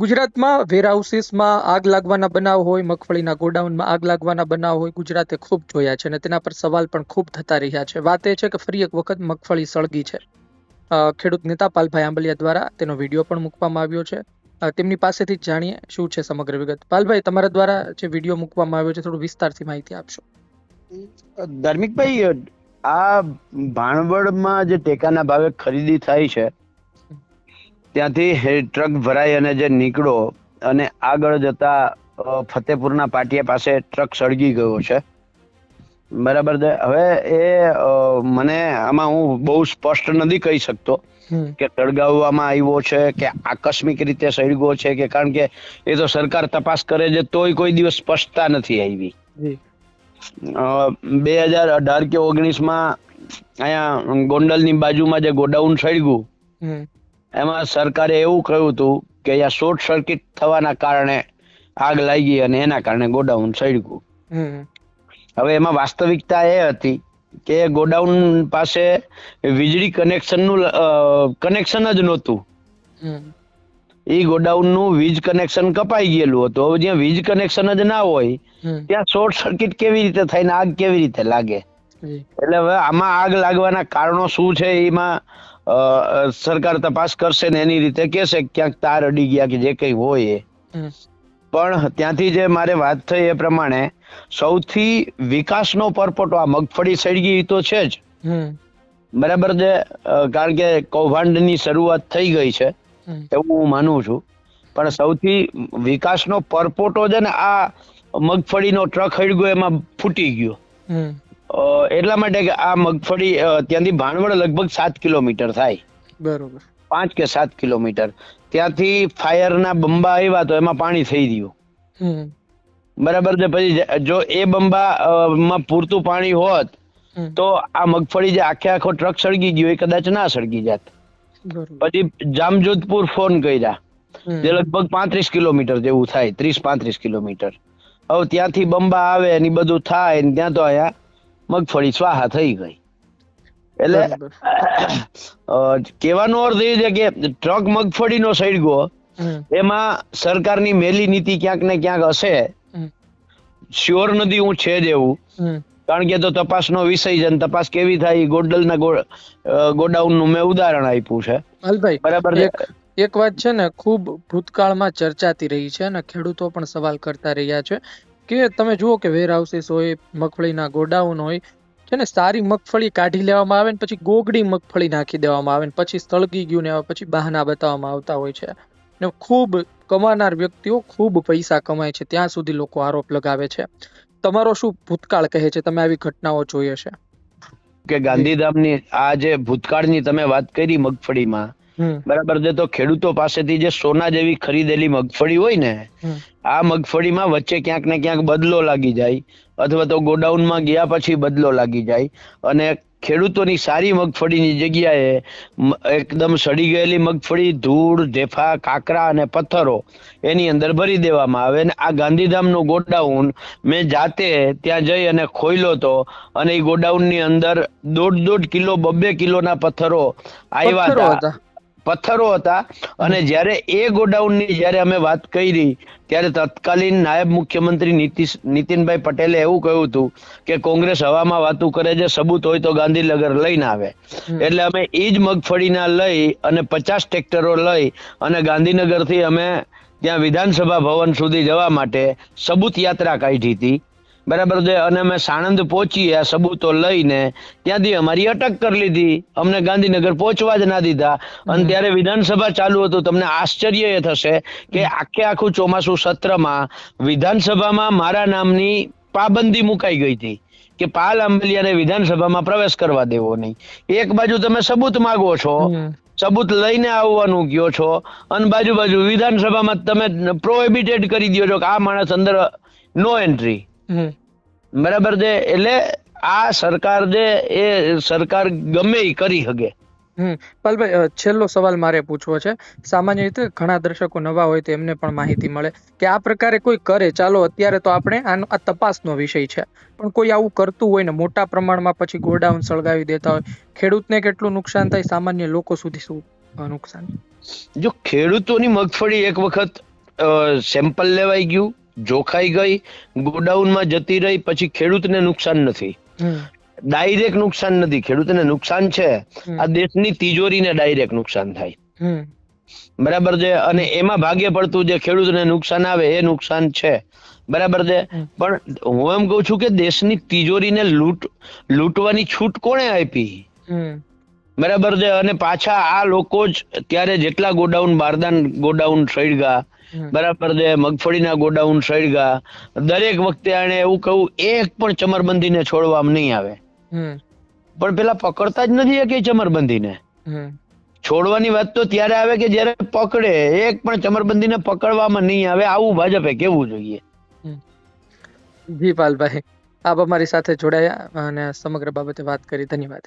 ગુજરાતમાં વેરહાઉસીસમાં આગ લાગવાના બનાવ હોય, મગફળીના ગોડાઉનમાં આગ લાગવાના બનાવ હોય, ગુજરાતે ખૂબ જોયા છે અને તેના પર સવાલ પણ ખૂબ થતા રહ્યા છે. વાત એ છે કે ફરી એક વખત મગફળી સળગી છે. ખેડૂત નેતા પાલભાઈ આંબલિયા દ્વારા તેનો વિડીયો પણ મૂકવામાં આવ્યો છે. તેમની પાસેથી જ જાણીએ શું છે સમગ્ર વિગત. પાલભાઈ, તમારા દ્વારા જે વિડીયો મૂકવામાં આવ્યો છે, થોડું વિસ્તારથી માહિતી આપશો. ધાર્મિકભાઈ, આ ભાણવડમાં જે ટેકાના ભાવે ખરીદી થાય છે ત્યાંથી ટ્રક ભરાઈ અને જે નીકળો અને આગળ જતા ફતેપુરના પાટિયા પાસે ટ્રક સળગી ગયો છે. બરાબર છે. હવે મને આમાં હું બહુ સ્પષ્ટ નથી કહી શકતો કે સળગાવવામાં આવ્યો છે કે આકસ્મિક રીતે સળગ્યો છે, કે કારણ કે એ તો સરકાર તપાસ કરે છે તોય કોઈ દિવસ સ્પષ્ટતા નથી આવી. 2018 કે 19માં અહીંયા ગોંડલની બાજુમાં જે ગોડાઉન સળગ્યું એમાં સરકારે એવું કહ્યું હતું કે અહીંયા શોર્ટ સર્કિટ થવાના કારણે આગ લાગી અને એના કારણે ગોડાઉન સળગ્યું. હવે એમાં વાસ્તવિકતા એ હતી કે ગોડાઉન પાસે વીજળી કનેક્શનનું કનેક્શન જ નહોતું. એ ગોડાઉનનું વીજ કનેક્શન કપાઈ ગયેલું હતું. હવે જ્યાં વીજ કનેક્શન જ ના હોય ત્યાં શોર્ટ સર્કિટ કેવી રીતે થાય ને આગ કેવી રીતે લાગે? એટલે હવે આમાં આગ લાગવાના કારણો શું છે એમાં સરકાર તપાસ કરશે ને એની રીતે કહેશે ક્યાંક તાર અડી ગયા કે જે કઈ હોય એ. પણ ત્યાંથી જે મારે વાત થઈ એ પ્રમાણે સૌથી વિકાસનો પરપોટો આ મગફળી સળગી તો છે જ, બરાબર છે, કારણ કે કૌભાંડની શરૂઆત થઈ ગઈ છે એવું હું માનું છું. પણ સૌથી વિકાસનો પરપોટો છે ને આ મગફળીનો ટ્રક સળગ્યો એમાં ફૂટી ગયો. એટલા માટે કે આ મગફળી ત્યાંથી ભાણવડ લગભગ 7 કિલોમીટર થાય, બરોબર, 5 કે 7 કિલોમીટર. ત્યાંથી ફાયરના બંબા આવ્યા તો એમાં પાણી થઈ ગયું, બરાબર છે. પછી જો એ બંબામાં પૂરતું પાણી હોત તો આ મગફળી જે આખો ટ્રક સળગી ગયો એ કદાચ ના સળગી જાત. પછી જામજોધપુર ફોન કર્યા જે લગભગ 35 કિલોમીટર જેવું થાય, 30-35 કિલોમીટર. હવે ત્યાંથી બંબા આવે ને બધું થાય ને ત્યાં તો અહીંયા મગફળી સ્વાહા થઈ ગઈ. એટલે કહેવાનો અર્થ એ છે કે ટ્રક મગફળીનો સળગ્યો એમાં સરકારની મેલી નીતિ ક્યાંક ને ક્યાંક હશે. શ્યોર નથી હું છે જ એવું, કારણ કે તો તપાસનો વિષય છે. તપાસ કેવી થાય ગોંડલના ગોડાઉનનું મેં ઉદાહરણ આપ્યું છે. બરાબર. એક વાત છે ને, ખૂબ ભૂતકાળમાં ચર્ચાતી રહી છે અને ખેડૂતો પણ સવાલ કરતા રહ્યા છે કે તમે જુઓ કે વેરહાઉસીસ હોય, મગફળીના ગોડાઉન હોય છે ને, સારી મગફળી કાઢી લેવામાં આવે ને પછી ગોગડી મગફળી નાખી દેવામાં આવે ને પછી સળગી ગયું ને પછી બહાના બતાવવામાં આવતા હોય છે. ને ખૂબ કમાનાર વ્યક્તિઓ ખૂબ પૈસા કમાય છે ત્યાં સુધી લોકો આરોપ લગાવે છે. તમારો શું ભૂતકાળ કહે છે? તમે આવી ઘટનાઓ જોઈ હશે કે ગાંધીધામની આ જે ભૂતકાળની તમે વાત કરી મગફળીમાં, બરાબર છે, તો ખેડૂતો પાસેથી જે સોના જેવી ખરીદેલી મગફળી હોય ને, આ મગફળીમાં વચ્ચે ક્યાંક ને ક્યાંક બદલો લાગી જાય અથવા તો ગોડાઉનમાં ગયા પછી બદલો લાગી જાય અને ખેડૂતોની સારી મગફળીની જગ્યાએ એકદમ સડી ગયેલી મગફળી, ધૂળ, ઢેફા, કાકરા અને પથ્થરો એની અંદર ભરી દેવામાં આવે. ને આ ગાંધીધામનું ગોડાઉન મેં જાતે ત્યાં જઈ અને ખોલ્યો તો અને એ ગોડાઉનની અંદર 1.5 કિલો 2 કિલોના પથ્થરો આવ્યા હતા, પથ્થરો હતા. અને જ્યારે એ ગોડાઉનની જ્યારે અમે વાત કરી ત્યારે તત્કાલીન નાયબ મુખ્યમંત્રી નીતિનભાઈ પટેલે એવું કહ્યું હતું કે કોંગ્રેસ હવામાં વાતું કરે છે, સબૂત હોય તો ગાંધીનગર લઈને આવે. એટલે અમે એ જ મગફળીના લઈ અને 50 ટ્રેક્ટરો લઈ અને ગાંધીનગરથી અમે ત્યાં વિધાનસભા ભવન સુધી જવા માટે સબૂત યાત્રા કાઢી હતી, બરાબર છે. અને અમે સાણંદ પહોંચી આ સબૂતો લઈને ત્યાંથી અમારી અટક કરી લીધી, અમને ગાંધીનગર પહોંચવા જ ના દીધા. અને ત્યારે વિધાનસભા ચાલુ હતું. તમને આશ્ચર્ય એ થશે કે આખું ચોમાસું સત્રમાં વિધાનસભામાં મારા નામની પાબંદી મુકાઈ ગઈ હતી કે પાલ આંબલિયાને વિધાનસભામાં પ્રવેશ કરવા દેવો નહીં. એક બાજુ તમે સબૂત માંગો છો, સબૂત લઈને આવવાનું કયો છો, અને બાજુ વિધાનસભામાં તમે પ્રોહિબિટેડ કરી દો છો કે આ માણસ અંદર નો એન્ટ્રી, બરાબર છે. એટલે આ સરકાર છે એ સરકાર ગમે એ કરી શકે. પાલભાઈ, છેલ્લો સવાલ મારે પૂછવો છે. સામાન્ય રીતે ઘણા દર્શકો નવા હોય તો એમને પણ માહિતી મળે કે આ પ્રકારે કોઈ કરે, ચાલો અત્યારે તો આપણે આ તપાસનો વિષય છે, પણ કોઈ આવું કરતું હોય ને મોટા પ્રમાણમાં પછી ગોડાઉન સળગાવી દેતા હોય, ખેડૂતને કેટલું નુકસાન થાય, સામાન્ય લોકો સુધી શું નુકસાન? જો ખેડૂતોની મગફળી એક વખત સેમ્પલ લેવાઈ ગયું, જોખાઈ ગઈ, ગોડાઉનમાં જતી રહી, પછી ખેડૂતને નુકસાન નથી. ડાયરેક્ટ નુકસાન નથી, ખેડૂતને નુકસાન છે, આ દેશની તિજોરીને ડાયરેક્ટ નુકસાન થાય. બરાબર છે. અને એમાં ભાગે પડતું જે ખેડૂતને નુકસાન આવે એ નુકસાન છે. બરાબર છે. પણ હું એમ કઉ છું કે દેશની તિજોરીને લૂંટવાની છૂટ કોણે આપી? બરાબર છે. અને પાછા આ લોકો જ ત્યારે જેટલા ગોડાઉન, બારદાન ગોડાઉન સળગા, બરાબર છે, મગફળીના ગોડાઉન સળગા, દરેક વખતે આને એવું કહું એક પણ ચમરબંધીને છોડવામાં નહીં આવે. પણ પેલા પકડતા જ નથી કે ચમરબંધીને. છોડવાની વાત તો ત્યારે આવે કે જયારે પકડે. એક પણ ચમરબંધીને પકડવામાં નહીં આવે. આવું ભાજપે કેવું જોઈએ. જી પાલભાઈ, આપ અમારી સાથે જોડાયા અને સમગ્ર બાબતે વાત કરી. ધન્યવાદ.